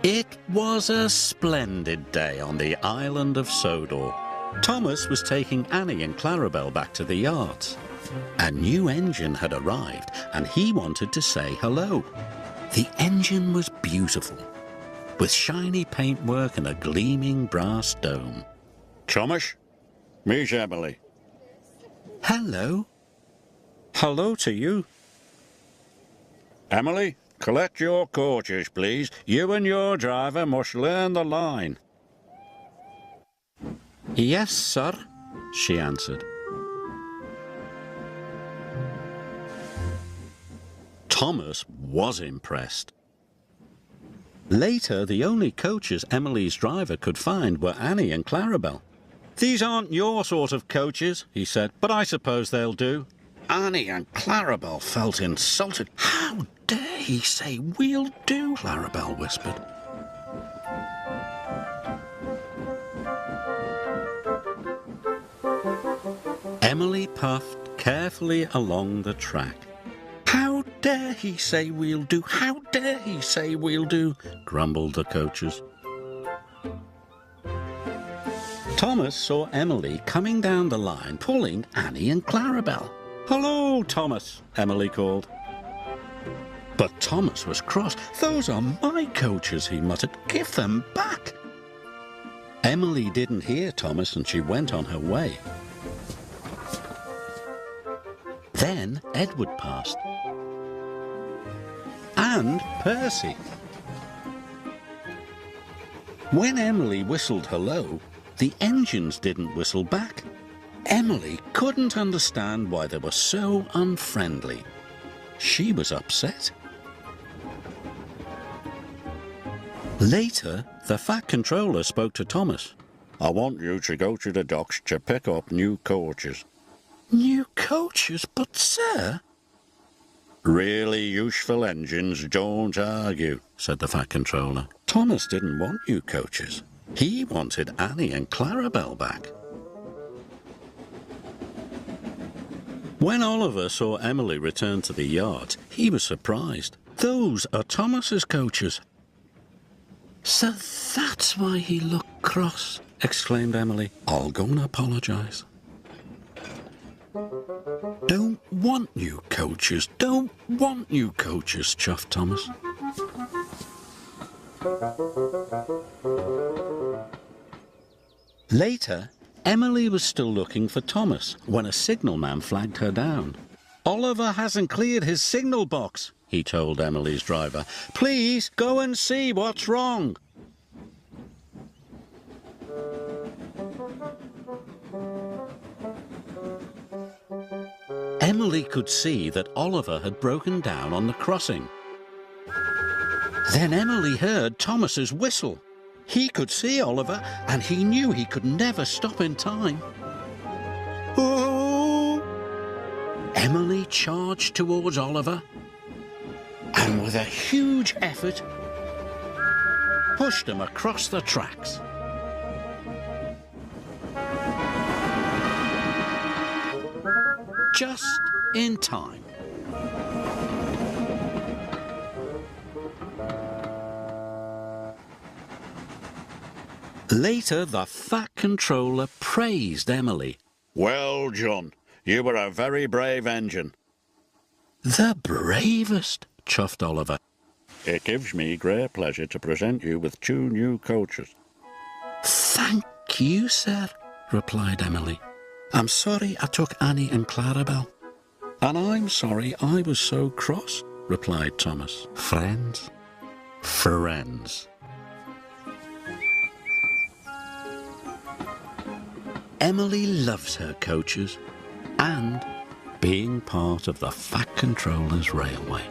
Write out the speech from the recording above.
It was a splendid day on the island of Sodor. Thomas was taking Annie and Clarabel back to the yards. A new engine had arrived and he wanted to say hello. The engine was beautiful, with shiny paintwork and a gleaming brass dome. Thomas, meet Emily. Hello. Hello to you. Emily, collect your coaches, please. You and your driver must learn the line. Yes, sir, she answered. Thomas was impressed. Later, the only coaches Emily's driver could find were Annie and Clarabel. "These aren't your sort of coaches," he said, "but I suppose they'll do." Annie and Clarabel felt insulted. "How dare he say we'll do?" Clarabel whispered. Emily puffed carefully along the track. "How dare he say we'll do? How dare he say we'll do?" grumbled the coaches. Thomas saw Emily coming down the line, pulling Annie and Clarabel. "Hello, Thomas," Emily called. But Thomas was cross. "Those are my coaches," he muttered. "Give them back." Emily didn't hear Thomas and she went on her way. Then Edward passed. And Percy. When Emily whistled hello, the engines didn't whistle back. Emily couldn't understand why they were so unfriendly. She was upset. Later, the Fat Controller spoke to Thomas. "I want you to go to the docks to pick up new coaches." "New coaches? But, sir—" "Really useful engines don't argue," said the Fat Controller. Thomas didn't want new coaches. He wanted Annie and Clarabel back. When Oliver saw Emily return to the yard, he was surprised. "Those are Thomas's coaches." "So that's why he looked cross," exclaimed Emily. "I'll go and apologise." "Don't want new coaches, don't want new coaches," chuffed Thomas. Later, Emily was still looking for Thomas when a signalman flagged her down. "Oliver hasn't cleared his signal box," he told Emily's driver. "Please go and see what's wrong." Emily could see that Oliver had broken down on the crossing. Then Emily heard Thomas's whistle. He could see Oliver, and he knew he could never stop in time. Oh! Emily charged towards Oliver, and with a huge effort, pushed him across the tracks. Just in time. Later, the Fat Controller praised Emily. "Well done. You were a very brave engine." "The bravest," chuffed Oliver. "It gives me great pleasure to present you with 2 new coaches." "Thank you, sir," replied Emily. "I'm sorry I took Annie and Clarabel." "And I'm sorry I was so cross," replied Thomas. Friends? Friends. Emily loves her coaches and being part of the Fat Controller's Railway.